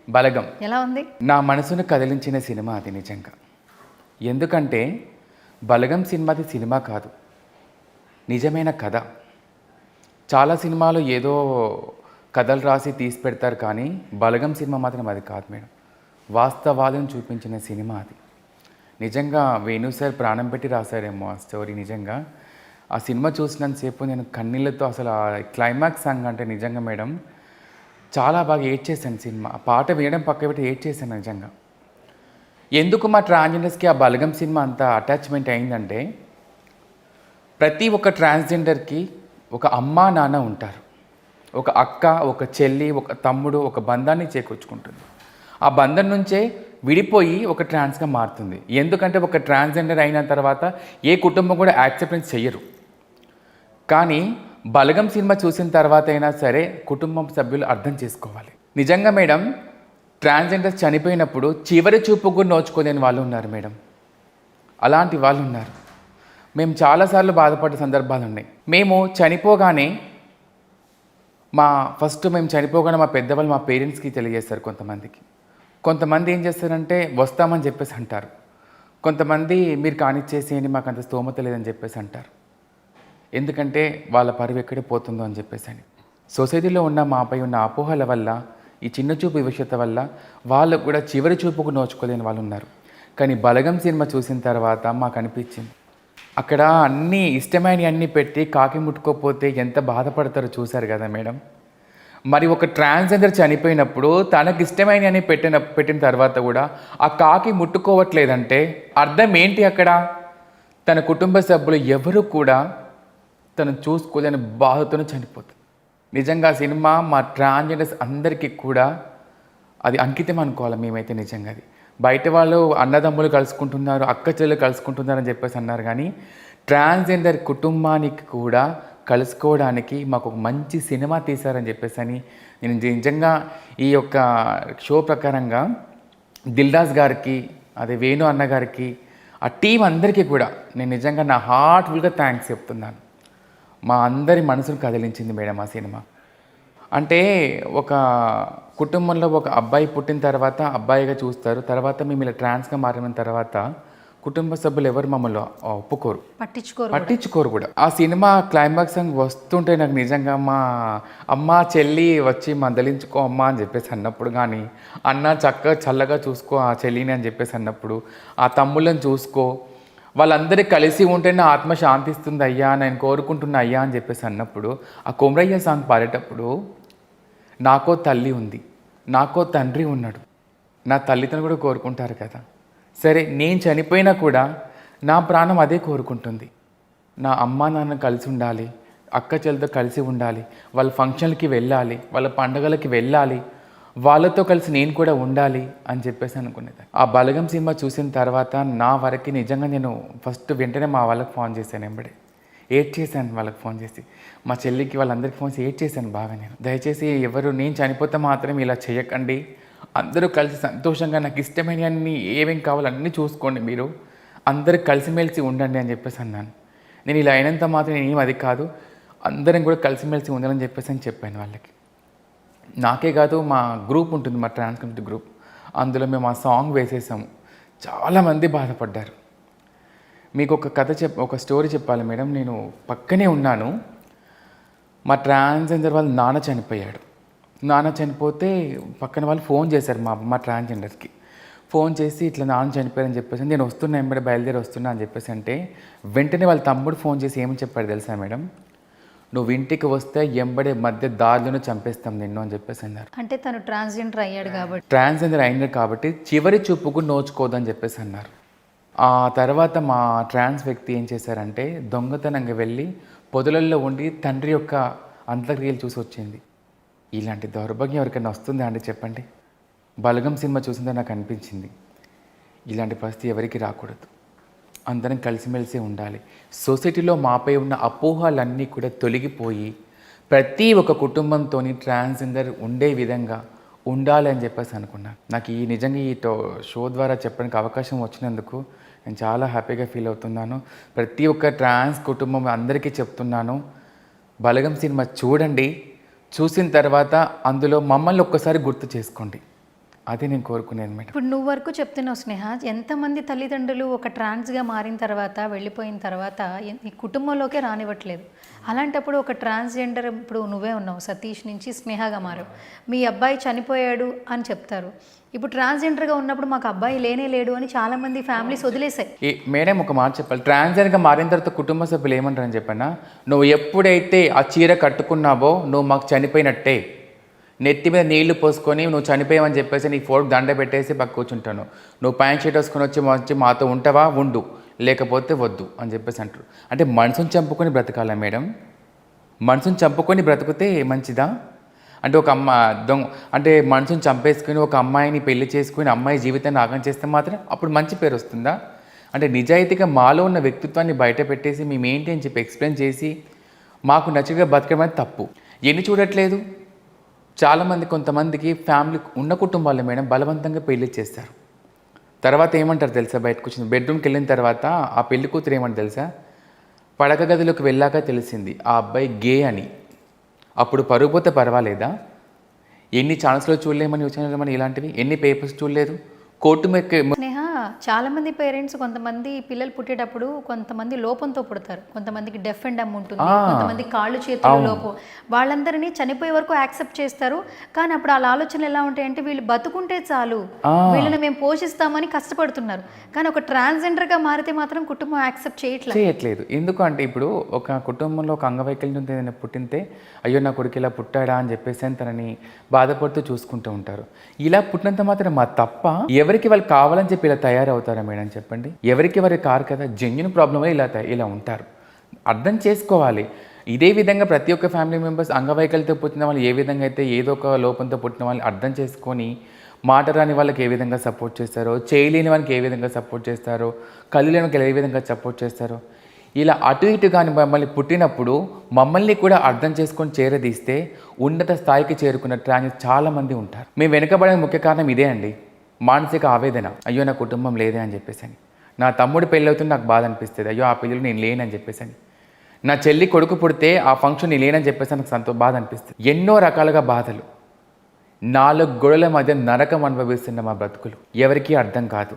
బలగం ఎలా ఉంది? నా మనసును కదిలించిన సినిమా అది నిజంగా. ఎందుకంటే బలగం సినిమాది సినిమా కాదు, నిజమైన కథ. చాలా సినిమాలు ఏదో కథలు రాసి తీసి పెడతారు, కానీ బలగం సినిమా మాత్రం అది కాదు మేడం. వాస్తవాలను చూపించిన సినిమా అది. నిజంగా వేణు సార్ ప్రాణం పెట్టి రాశారేమో ఆ స్టోరీ. నిజంగా ఆ సినిమా చూసినంతసేపు నేను కన్నీళ్ళతో అసలు ఆ క్లైమాక్స్ సాంగ్ అంటే నిజంగా మేడం చాలా బాగా ఏడ్చేసాను. సినిమా ఆ పాట వినడం పక్క పెట్టి ఏడ్చేసాను నిజంగా. ఎందుకు మా ట్రాన్స్జెండర్స్కి ఆ బలగం సినిమా అంత అటాచ్మెంట్ అయిందంటే, ప్రతి ఒక్క ట్రాన్స్జెండర్కి ఒక అమ్మా నాన్న ఉంటారు, ఒక అక్క, ఒక చెల్లి, ఒక తమ్ముడు, ఒక బంధాన్ని చేకూర్చుకుంటుంది. ఆ బంధం నుంచే విడిపోయి ఒక ట్రాన్స్గా మారుతుంది. ఎందుకంటే ఒక ట్రాన్స్జెండర్ అయిన తర్వాత ఏ కుటుంబం కూడా యాక్సెప్టెన్స్ చెయ్యరు. కానీ బలగం సినిమా చూసిన తర్వాత అయినా సరే కుటుంబం సభ్యులు అర్థం చేసుకోవాలి. నిజంగా మేడం, ట్రాన్స్జెండర్స్ చనిపోయినప్పుడు చివరి చూపు కూడా నోచుకోలేని వాళ్ళు ఉన్నారు మేడం. అలాంటి వాళ్ళు ఉన్నారు. మేము చాలాసార్లు బాధపడ్డ సందర్భాలు ఉన్నాయి. మేము చనిపోగానే మేము చనిపోగానే మా పెద్దవాళ్ళు మా పేరెంట్స్కి తెలియజేస్తారు. కొంతమంది ఏం చేస్తారంటే వస్తామని చెప్పేసి అంటారు. కొంతమంది మీరు కానిచ్చేసేయండి, మాకు అంత స్తోమత లేదని చెప్పేసి అంటారు. ఎందుకంటే వాళ్ళ పరువు ఎక్కడే పోతుందో అని చెప్పేసి అని. సొసైటీలో ఉన్న మాపై ఉన్న అపోహల వల్ల, ఈ చిన్న చూపు వివక్షత వల్ల వాళ్ళు కూడా చివరి చూపుకు నోచుకోలేని వాళ్ళు ఉన్నారు. కానీ బలగం సినిమా చూసిన తర్వాత మాకు అనిపించింది, అక్కడ అన్నీ ఇష్టమైనవి అన్నీ పెట్టి కాకి ముట్టుకోకపోతే ఎంత బాధపడతారో చూశారు కదా మేడం. మరి ఒక ట్రాన్స్జెండర్ చనిపోయినప్పుడు తనకు ఇష్టమైనవి అన్నీ పెట్టిన తర్వాత కూడా ఆ కాకి ముట్టుకోవట్లేదంటే అర్థం ఏంటి? అక్కడ తన కుటుంబ సభ్యులు ఎవరు కూడా తను చూసుకోలేని బాధతోనే చనిపోతుంది. నిజంగా ఆ సినిమా మా ట్రాన్స్జెండర్స్ అందరికీ కూడా అది అంకితం అనుకోవాలి మేమైతే. నిజంగా అది బయట వాళ్ళు అన్నదమ్ములు కలుసుకుంటున్నారు, అక్క చెల్లెలు కలుసుకుంటున్నారు అని చెప్పేసి అన్నారు, కానీ ట్రాన్స్జెండర్ కుటుంబానికి కూడా కలుసుకోవడానికి మాకు ఒక మంచి సినిమా తీశారని చెప్పేసి అని నేను నిజంగా ఈ యొక్క షో ప్రకారంగా దిల్రాజ్ గారికి, అదే వేణు అన్నగారికి, ఆ టీం అందరికీ కూడా నేను నిజంగా నా హార్ట్ఫుల్గా థ్యాంక్స్ చెప్తున్నాను. మా అందరి మనసును కదిలించింది మేడం ఆ సినిమా. అంటే ఒక కుటుంబంలో ఒక అబ్బాయి పుట్టిన తర్వాత అబ్బాయిగా చూస్తారు, తర్వాత మేము ఇలా ట్రాన్స్గా మారిన తర్వాత కుటుంబ సభ్యులు ఎవరు మమ్మల్ని ఒప్పుకోరు, పట్టించుకోరు కూడా. ఆ సినిమా క్లైమాక్స్ సాంగ్ వస్తుంటే నాకు నిజంగా మా అమ్మ చెల్లి వచ్చి మందలించుకో అమ్మ అని చెప్పేసి అన్నప్పుడు, కానీ అన్న చక్కగా చల్లగా చూసుకో ఆ చెల్లిని అని చెప్పేసి అన్నప్పుడు, ఆ తమ్ముళ్ళని చూసుకో, వాళ్ళందరూ కలిసి ఉంటే నా ఆత్మ శాంతిస్తుంది అయ్యా, నేను కోరుకుంటున్నా అయ్యా అని చెప్పేసి అన్నప్పుడు, ఆ కొమరయ్య సాంగ్ పాడేటప్పుడు నాకో తల్లి ఉంది, నాకో తండ్రి ఉన్నాడు, నా తల్లిదండ్రులు కూడా కోరుకుంటారు కదా. సరే నేను చనిపోయినా కూడా నా ప్రాణం అదే కోరుకుంటుంది. నా అమ్మా నాన్న కలిసి ఉండాలి, అక్క చెల్లితో కలిసి ఉండాలి, వాళ్ళ ఫంక్షన్లకి వెళ్ళాలి, వాళ్ళ పండుగలకి వెళ్ళాలి, వాళ్ళతో కలిసి నేను కూడా ఉండాలి అని చెప్పేసి అనుకునేది. ఆ బలగం సినిమా చూసిన తర్వాత నా వరకు నిజంగా నేను వెంటనే మా వాళ్ళకి ఫోన్ చేశాను. ఏడ్చేసాను వాళ్ళకి ఫోన్ చేసి, మా చెల్లికి వాళ్ళందరికీ ఫోన్ చేసి ఏడ్చేసాను బాగా. నేను దయచేసి ఎవరు నేను చనిపోతే మాత్రం ఇలా చేయకండి, అందరూ కలిసి సంతోషంగా నాకు ఇష్టమైనవన్నీ ఏమేం కావాలో అన్నీ చూసుకోండి, మీరు అందరూ కలిసిమెలిసి ఉండండి అని చెప్పేసి అన్నాను. నేను ఇలా అయినంత మాత్రం ఏం అది కాదు, అందరం కూడా కలిసిమెలిసి ఉండాలని చెప్పేసి అని చెప్పాను వాళ్ళకి. నాకే కాదు, మా గ్రూప్ ఉంటుంది, మా ట్రాన్స్ కమ్యూనిటీ గ్రూప్, అందులో మేము ఆ సాంగ్ వేసేసాము. చాలామంది బాధపడ్డారు. మీకు ఒక స్టోరీ చెప్పాలి మేడం. నేను పక్కనే ఉన్నాను, మా ట్రాన్స్జెండర్ వాళ్ళ నాన్న చనిపోయాడు. నాన్న చనిపోతే పక్కన వాళ్ళు ఫోన్ చేశారు మా ట్రాన్స్జెండర్కి. ఫోన్ చేసి ఇట్లా నాన్న చనిపోయారని చెప్పేసి, నేను వస్తున్నా బయలుదేరి వస్తున్నా అని చెప్పేసి అంటే, వెంటనే వాళ్ళ తమ్ముడు ఫోన్ చేసి ఏమని చెప్పాడు తెలుసా మేడం? నువ్వు ఇంటికి వస్తే మధ్య దారిలోనే చంపేస్తాం నిన్ను అని చెప్పేసి అన్నారు. అంటే తను ట్రాన్స్జెండర్ అయ్యాడు కాబట్టి చివరి చూపుకు నోచుకోదని చెప్పేసి అన్నారు. ఆ తర్వాత మా ట్రాన్స్ వ్యక్తి ఏం చేశారంటే దొంగతనంగా వెళ్ళి పొదలల్లో ఉండి తండ్రి యొక్క అంత్యక్రియలు చూసి వచ్చింది. ఇలాంటి దౌర్భాగ్యం ఎవరికైనా వస్తుందా అండి చెప్పండి? బలగం సినిమా చూసిందో నాకు అనిపించింది, ఇలాంటి పరిస్థితి ఎవరికి రాకూడదు, అందరం కలిసిమెలిసి ఉండాలి. సొసైటీలో మాపై ఉన్న అపోహలన్నీ కూడా తొలగిపోయి ప్రతి ఒక్క కుటుంబంతో ట్రాన్స్జెండర్ ఉండే విధంగా ఉండాలి అని చెప్పేసి అనుకున్నాను. నాకు నిజంగా ఈ షో ద్వారా చెప్పడానికి అవకాశం వచ్చినందుకు నేను చాలా హ్యాపీగా ఫీల్ అవుతున్నాను. ప్రతి ఒక్క ట్రాన్స్ కుటుంబం అందరికీ చెప్తున్నాను, బలగం సినిమా చూడండి, చూసిన తర్వాత అందులో మమ్మల్ని ఒక్కసారి గుర్తు చేసుకోండి. అదే నేను కోరుకునేది మేడం. ఇప్పుడు నువ్వు వరకు చెప్తున్నావు స్నేహ, ఎంతమంది తల్లిదండ్రులు ఒక ట్రాన్స్గా మారిన తర్వాత వెళ్ళిపోయిన తర్వాత ఈ కుటుంబంలోకే రానివ్వట్లేదు. అలాంటప్పుడు ఒక ట్రాన్స్జెండర్, ఇప్పుడు నువ్వే ఉన్నావు, సతీష్ నుంచి స్నేహగా మారావు, మీ అబ్బాయి చనిపోయాడు అని చెప్తారు. ఇప్పుడు ట్రాన్స్జెండర్గా ఉన్నప్పుడు మాకు అబ్బాయి లేనే లేడు అని చాలామంది ఫ్యామిలీస్ వదిలేసాయి. మేడం ఒక మాట చెప్పాలి, ట్రాన్స్జెండర్గా మారిన తర్వాత కుటుంబ సభ్యులు ఏమంటారని చెప్పన్నా, నువ్వు ఎప్పుడైతే ఆ చీర కట్టుకున్నావో నువ్వు మాకు చనిపోయినట్టే, నెత్తి మీద నీళ్లు పోసుకొని నువ్వు చనిపోయావని చెప్పేసి నీ ఫోటో దండ పెట్టేసి పక్క కూర్చుంటాను, నువ్వు ప్యాంట్ షర్ట్ వేసుకొని వచ్చి మాతో ఉంటావా ఉండు, లేకపోతే వద్దు అని చెప్పేసి అంటారు. అంటే మనసుని చంపుకొని బ్రతకాలా మేడం? మనసుని చంపుకొని బ్రతికితే మంచిదా? అంటే ఒక అంటే మనసుని చంపేసుకుని ఒక అమ్మాయిని పెళ్లి చేసుకుని అమ్మాయి జీవితాన్ని ఆగం చేస్తే మాత్రం అప్పుడు మంచి పేరు వస్తుందా? అంటే నిజాయితీగా మాలో ఉన్న వ్యక్తిత్వాన్ని బయట పెట్టేసి మేమేంటి అని చెప్పి ఎక్స్ప్లెయిన్ చేసి మాకు నచ్చిగా బతకడం అనేది తప్పు. ఎన్ని చూడట్లేదు చాలామంది, కొంతమందికి ఫ్యామిలీ ఉన్న కుటుంబాలు మేడం బలవంతంగా పెళ్లి చేస్తారు. తర్వాత ఏమంటారు తెలుసా, బయటకు వచ్చింది బెడ్రూమ్కి వెళ్ళిన తర్వాత ఆ పెళ్లి కూతురు ఏమంటారు తెలుసా, పడక గదిలోకి వెళ్ళాక తెలిసింది ఆ అబ్బాయి గే అని. అప్పుడు పరుగు పోతే పర్వాలేదా? ఎన్ని ఛానల్స్లో చూడలేమని ఛానల్ ఇలాంటివి, ఎన్ని పేపర్స్ చూడలేదు, కోర్టు స్నేహ, చాలామంది పేరెంట్స్ కొంతమంది పిల్లలు పుట్టేటప్పుడు కొంతమంది లోపంతో పుడతారు, కొంతమందికి డెఫ్ అండ్ డమ్ ఉంటుంది, కొంతమంది కాళ్ళు చేతులు లోపం, వాళ్ళందరినీ చనిపోయే వరకు యాక్సెప్ట్ చేస్తారు. కానీ అప్పుడు వాళ్ళ ఆలోచనలు ఎలా ఉంటాయంటే వీళ్ళు బతుకుంటే చాలు, వీళ్ళని మేము పోషిస్తామని కష్టపడుతున్నారు. కానీ ఒక ట్రాన్స్జెండర్గా మారితే మాత్రం కుటుంబం యాక్సెప్ట్ చేయట్లేదు. ఎందుకంటే ఇప్పుడు ఒక కుటుంబంలో ఒక అంగవైకల్యం ఏదైనా పుట్టింటే అయ్యో నా కొడుకు ఇలా పుట్టాడా అని చెప్పేసి తనని బాధపడుతూ చూసుకుంటూ ఉంటారు. ఇలా పుట్టినంత మాత్రం మా తప్ప ఎవరికి వాళ్ళు కావాలని చెప్పి ఇలా తయారవుతారా మేడం చెప్పండి? ఎవరికి వారి కారు కదా, జెన్యున్ ప్రాబ్లమ్ ఇలా ఉంటారు. అర్థం చేసుకోవాలి. ఇదే విధంగా ప్రతి ఒక్క ఫ్యామిలీ మెంబర్స్ అంగవైకల్యంతో పుట్టిన వాళ్ళు ఏ విధంగా అయితే ఏదో ఒక లోపంతో పుట్టిన వాళ్ళని అర్థం చేసుకొని మాట రాని వాళ్ళకి ఏ విధంగా సపోర్ట్ చేస్తారో, చేయలేని వాళ్ళకి ఏ విధంగా సపోర్ట్ చేస్తారో, కళ్ళు లేని వాళ్ళకి ఏ విధంగా సపోర్ట్ చేస్తారో, ఇలా అటు ఇటు కానీ మమ్మల్ని పుట్టినప్పుడు మమ్మల్ని కూడా అర్థం చేసుకొని చేరదీస్తే ఉన్నత స్థాయికి చేరుకున్న ట్రాన్స్ చాలామంది ఉంటారు. మేము వెనుకబడే ముఖ్య కారణం ఇదే అండి, మానసిక ఆవేదన. అయ్యో నా కుటుంబం లేదే అని చెప్పేసి, నా తమ్ముడు పెళ్ళి అవుతుంది నాకు బాధ అనిపిస్తుంది, అయ్యో ఆ పెళ్ళిలో నేను లేనని చెప్పేసి, నా చెల్లి కొడుకు పుడితే ఆ ఫంక్షన్ నేను లేనని చెప్పేసి నాకు బాధ అనిపిస్తుంది. ఎన్నో రకాలుగా బాధలు, 4 గోడల మధ్య నరకం అనుభవిస్తున్న మా బ్రతుకులు ఎవరికీ అర్థం కాదు.